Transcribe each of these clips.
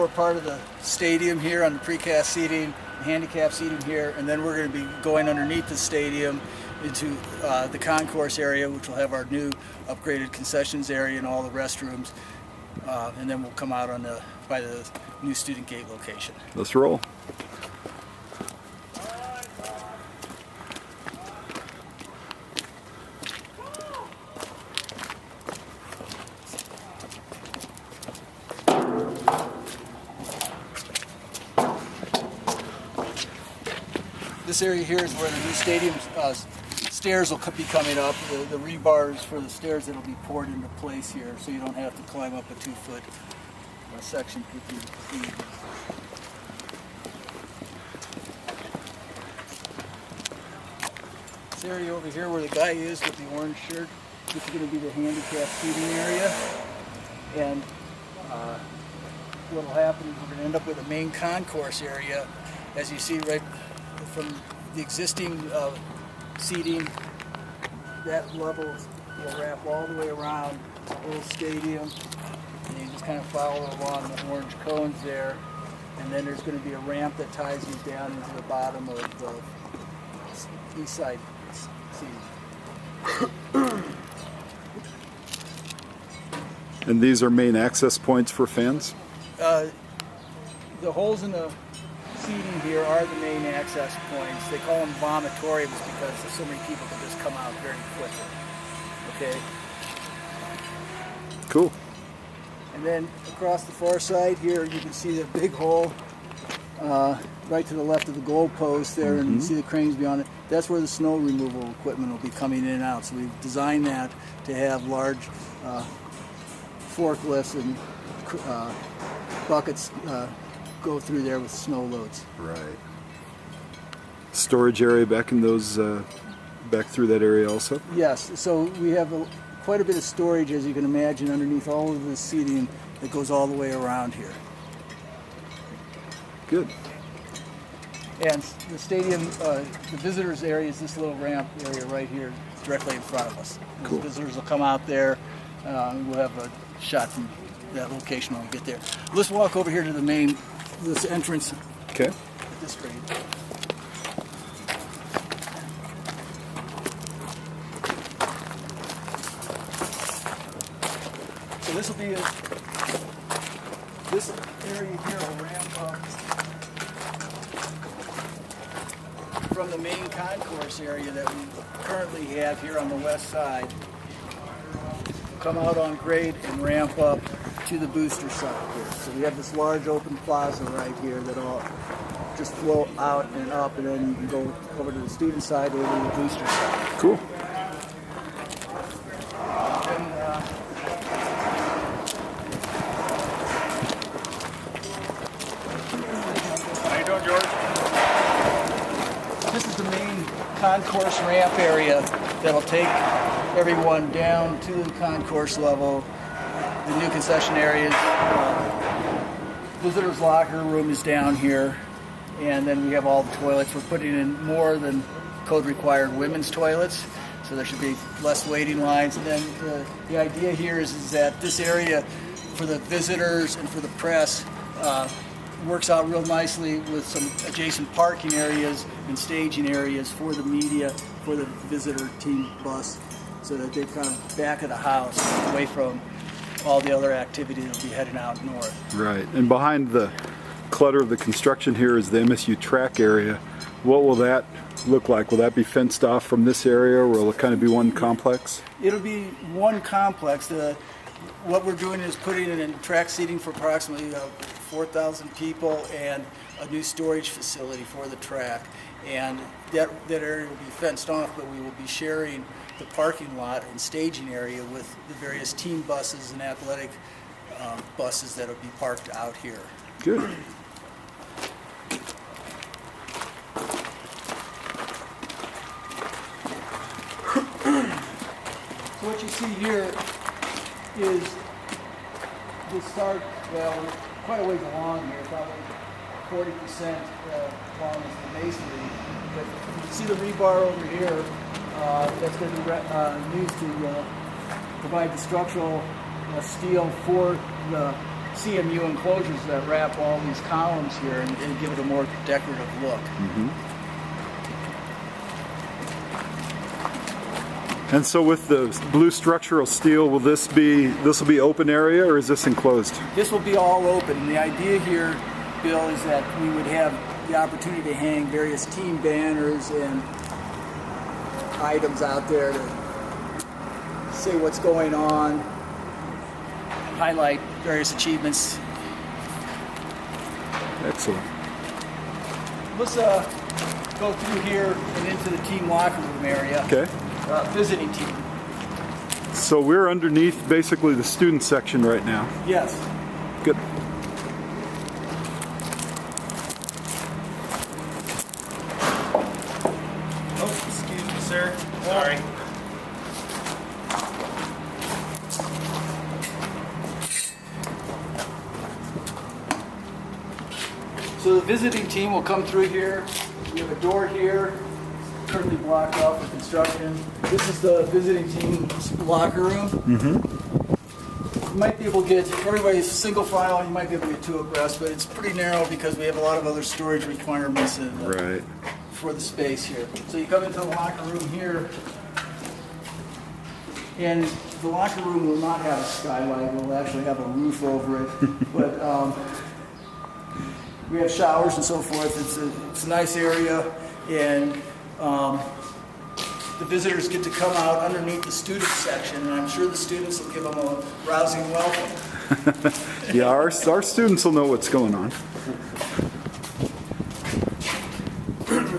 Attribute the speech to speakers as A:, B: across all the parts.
A: lower part of the stadium here on the precast seating, handicap seating here, and then we're going to be going underneath the stadium into the concourse area, which will have our new upgraded concessions area and all the restrooms, and then we'll come out on by the new student gate location.
B: Let's roll.
A: This area here is where the new stadium stairs will be coming up. The rebars for the stairs that will be poured into place here, so you don't have to climb up a 2-foot section to get through the seat. This area over here where the guy is with the orange shirt, this is going to be the handicap seating area. And what will happen is we're going to end up with a main concourse area, as you see right from the existing seating. That level will wrap all the way around the whole stadium, and you just kind of follow along the orange cones there, and then there's going to be a ramp that ties you down into the bottom of the east side seating.
B: And these are main access points for fans?
A: The holes in the seating here are the main access points. They call them vomitoriums because so many people can just come out very quickly. Okay.
B: Cool.
A: And then across the far side here, you can see the big hole right to the left of the goal post there, and you see the cranes beyond it. That's where the snow removal equipment will be coming in and out. So we've designed that to have large forklifts and buckets go through there with snow loads.
B: Right. Storage area back in those, back through that area also?
A: Yes, so we have quite a bit of storage, as you can imagine, underneath all of the seating that goes all the way around here.
B: Good.
A: And the stadium, the visitors area is this little ramp area right here, directly in front of us.
B: Cool.
A: The visitors will come out there, and we'll have a shot from that location when we get there. Let's walk over here to the main, this entrance.
B: Okay.
A: At this grade. So this will be this area here will ramp up from the main concourse area that we currently have here on the west side. Come out on grade and ramp up to the booster side here. So we have this large open plaza right here that all just flow out and up, and then you can go over to the student side or to the booster side.
B: Cool.
A: How you doing, George? This is the main concourse ramp area that'll take everyone down to the concourse level. The new concession areas, visitors' locker room is down here, and then we have all the toilets. We're putting in more than code-required women's toilets, so there should be less waiting lines. And then the idea here is that this area for the visitors and for the press works out real nicely with some adjacent parking areas and staging areas for the media, for the visitor team bus, so that they're kind of back of the house, away from all the other activity that'll be heading out north.
B: Right. And behind the clutter of the construction here is the MSU track area. What will that look like? Will that be fenced off from this area, or will it kind of be one complex?
A: It'll be one complex. What we're doing is putting in track seating for approximately 4,000 people and a new storage facility for the track. And that area will be fenced off, but we will be sharing the parking lot and staging area with the various team buses and athletic buses that will be parked out here.
B: Good.
A: So what you see here is the start, well, we're quite a ways along here, probably 40% along the masonry. But you can see the rebar over here that's going to be used to provide the structural steel for the CMU enclosures that wrap all these columns here and give it a more decorative look.
B: And so with the blue structural steel, will this will be open area, or is this enclosed?
A: This will be all open, and the idea here, Bill, is that we would have the opportunity to hang various team banners and items out there to say what's going on, highlight various achievements.
B: Excellent.
A: Let's go through here and into the team locker room area.
B: Okay.
A: Visiting team.
B: So we're underneath basically the student section right now.
A: Yes.
B: Good.
C: Oh, excuse me, sir. Sorry.
A: So the visiting team will come through here. We have a door here, currently blocked off for construction. This is the visiting team's locker room. You might be able to get, everybody's single file, you might be able to get two abreast, but it's pretty narrow because we have a lot of other storage requirements
B: Right.
A: for the space here. So you come into the locker room here, and the locker room will not have a skylight, it will actually have a roof over it. But we have showers and so forth. It's a nice area, and the visitors get to come out underneath the student section, and I'm sure the students will give them a rousing welcome.
B: Yeah, our students will know what's going on.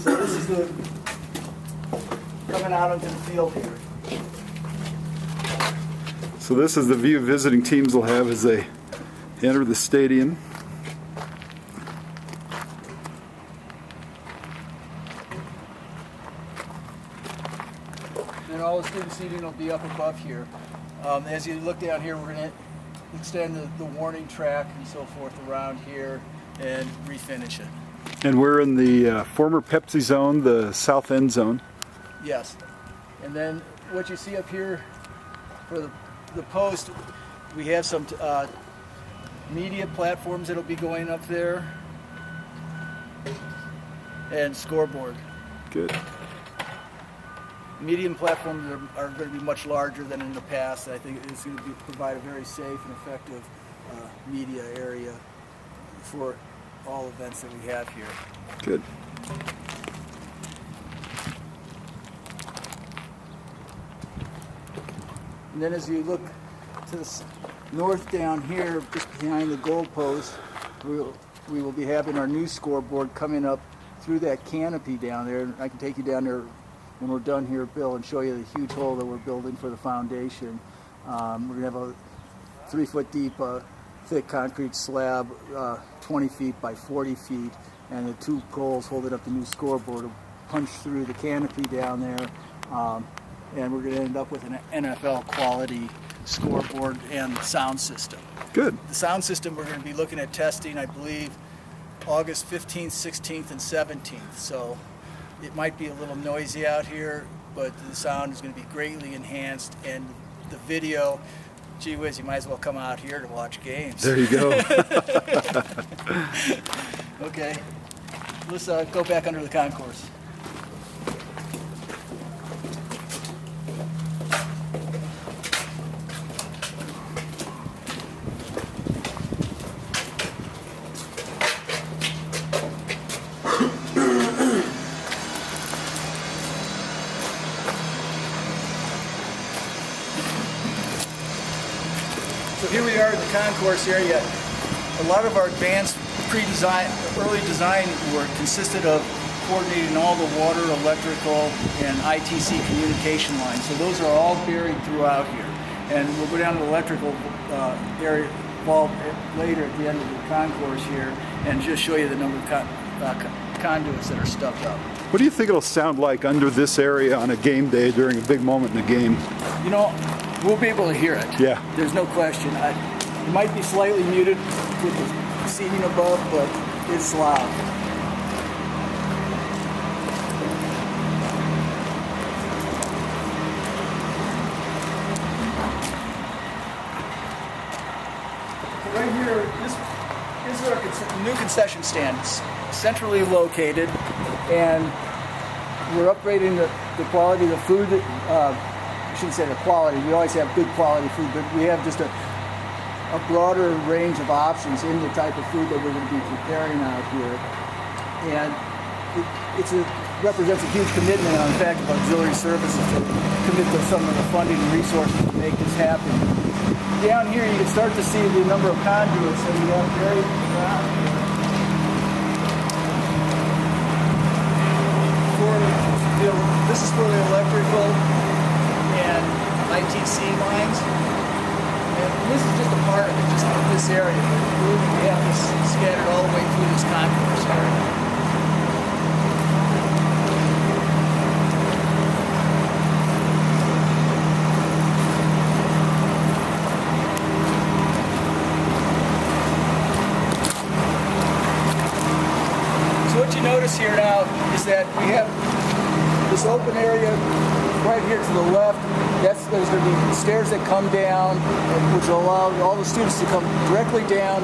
A: So this is the coming out into the field here.
B: So this is the view visiting teams will have as they enter the stadium.
A: And all the student seating will be up above here. As you look down here, we're going to extend the warning track and so forth around here and refinish it.
B: And we're in the former Pepsi zone, the south end zone.
A: Yes. And then what you see up here for the post, we have some media platforms that'll be going up there and scoreboard.
B: Good.
A: Medium platforms are going to be much larger than in the past. I think it's going to provide a very safe and effective media area for all events that we have here.
B: Good.
A: And then as you look to the north down here, just behind the goal post, we will be having our new scoreboard coming up through that canopy down there. I can take you down there when we're done here, Bill, and show you the huge hole that we're building for the foundation. We're going to have a 3-foot deep, thick concrete slab, 20 feet by 40 feet, and the two poles holding up the new scoreboard will punch through the canopy down there, and we're going to end up with an NFL quality scoreboard and sound system.
B: Good.
A: The sound system we're going to be looking at testing, I believe, August 15th, 16th, and 17th. So it might be a little noisy out here, but the sound is going to be greatly enhanced, and the video, gee whiz, you might as well come out here to watch games.
B: There you go.
A: Okay, let's go back under the concourse. So here we are in the concourse area. A lot of our advanced early design work consisted of coordinating all the water, electrical, and ITC communication lines. So those are all buried throughout here. And we'll go down to the electrical area involved later at the end of the concourse here and just show you the number of conduits that are stubbed up.
B: What do you think it'll sound like under this area on a game day during a big moment in the game?
A: You know, we'll be able to hear it.
B: Yeah.
A: There's no question. It might be slightly muted with the seating above, but it's loud. Right here new concession stand. It's centrally located, and we're upgrading the quality of the food. I shouldn't say the quality. We always have good quality food, but we have just a broader range of options in the type of food that we're going to be preparing out here. And it represents a huge commitment on the fact of auxiliary services to commit to some of the funding and resources to make this happen. Down here you can start to see the number of conduits that we have buried in the ground here. This is for the electrical and ITC lines. And this is just a part of it, just this area. We have this scattered all the way through this concourse area. So what you notice here now is that we have this open area right here to the left. There's going to be stairs that come down, which will allow all the students to come directly down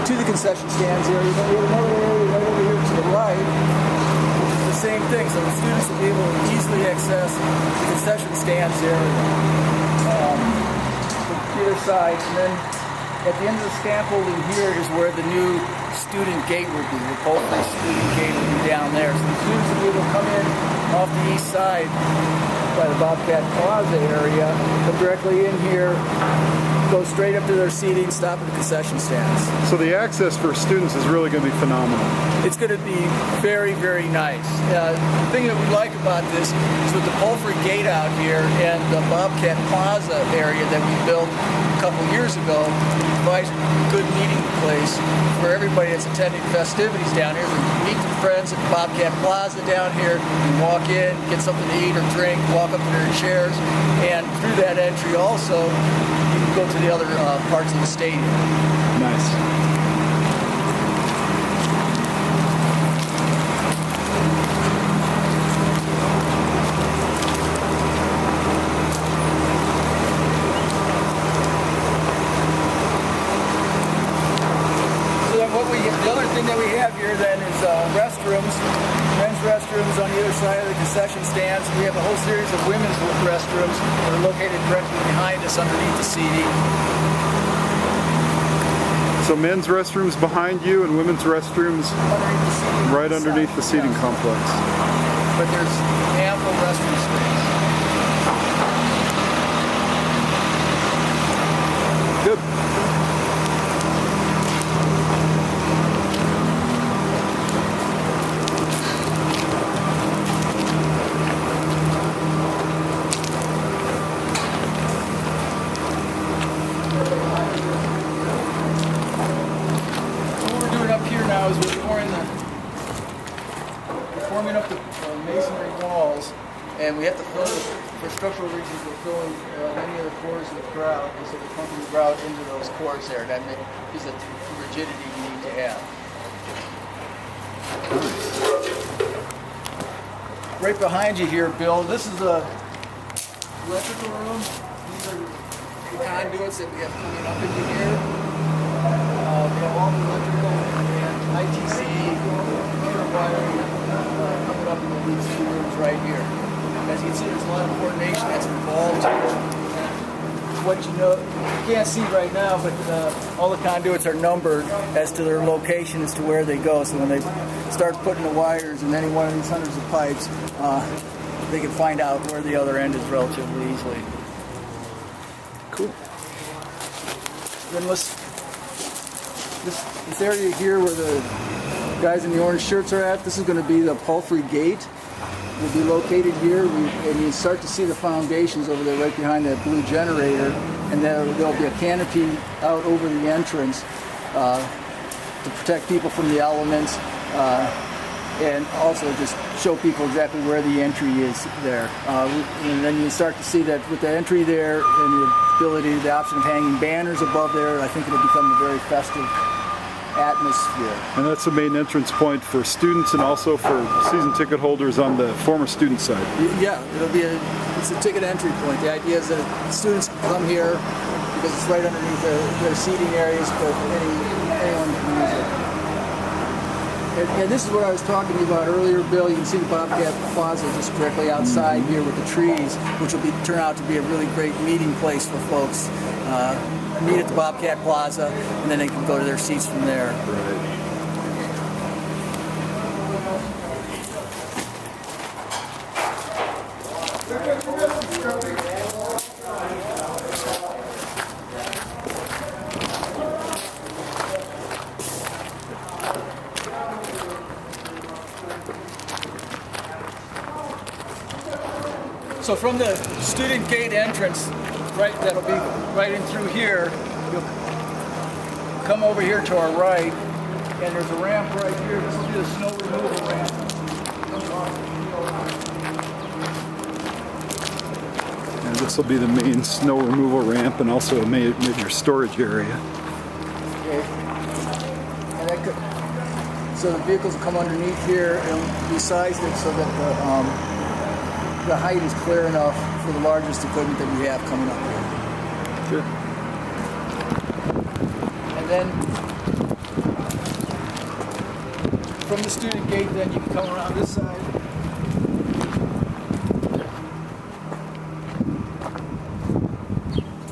A: to the concession stands area. Then we have another area right over here to the right, which is the same thing. So the students will be able to easily access the concession stands area from either side. And then at the end of the scaffolding here is where the new student gate would be. The Palfrey student gate would be down there. So the students will be able to come in off the east side by the Bobcat Plaza area, come directly in here, go straight up to their seating, stop at the concession stands.
B: So the access for students is really going to be phenomenal.
A: It's going to be very, very nice. The thing that we like about this is with the Palfrey Gate out here and the Bobcat Plaza area that we built a couple years ago, provides a good meeting place for everybody that's attending festivities down here. We meet the friends at Bobcat Plaza down here, and walk in, get something to eat or drink, walk up to their chairs, and through that entry also, you can go to the other parts of the stadium.
B: Nice.
A: The other thing that we have here then is restrooms, men's restrooms on either side of the concession stands. We have a whole series of women's restrooms that are located directly behind us underneath the seating.
B: So men's restrooms behind you and women's restrooms right underneath the seating complex.
A: But there's ample restroom space.
B: Good.
A: Now is we're forming up the masonry walls, and we have to fill for structural reasons. We're filling many of the cores with grout, so we're pumping the grout into those cores there. That is the rigidity you need to have. Right behind you here, Bill. This is the electrical room. These are the conduits that we have coming up into here. We have all the electrical and ITC computer wiring coming up in these two rooms right here. As you can see, there's a lot of coordination that's involved here. What you can't see right now, but all the conduits are numbered as to their location, as to where they go. So when they start putting the wires in any one of these hundreds of pipes, they can find out where the other end is relatively easily.
B: Cool.
A: Then this area here where the guys in the orange shirts are at, this is going to be the Palfrey Gate. Will be located here, and you start to see the foundations over there right behind that blue generator, and there'll be a canopy out over the entrance to protect people from the elements, and also just show people exactly where the entry is there. And then you start to see that with the entry there and the ability, the option of hanging banners above there, I think it'll become a very festive atmosphere.
B: And that's the main entrance point for students and also for season ticket holders on the former student side.
A: Yeah, it's a ticket entry point. The idea is that students come here because it's right underneath their seating areas, but anyone can use it. And this is what I was talking to you about earlier, Bill. You can see the Bobcat Plaza just directly outside here with the trees, which will turn out to be a really great meeting place for folks. Meet at the Bobcat Plaza, and then they can go to their seats from there.
B: Right.
A: So from the student gate entrance, right, that'll be right in through here, you'll come over here to our right, and there's a ramp right here. This will be the snow removal ramp.
B: And this will be the main snow removal ramp and also a major storage area.
A: Okay. And that could, so the vehicles will come underneath here and be sized it so that the height is clear enough for the largest equipment that we have coming up here.
B: Sure.
A: And then from the student gate, then you can come around this side.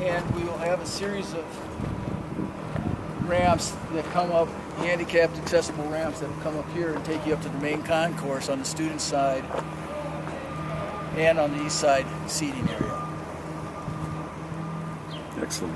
A: And we will have a series of ramps that come up, handicapped accessible ramps that will come up here and take you up to the main concourse on the student side and on the east side seating area.
B: Excellent.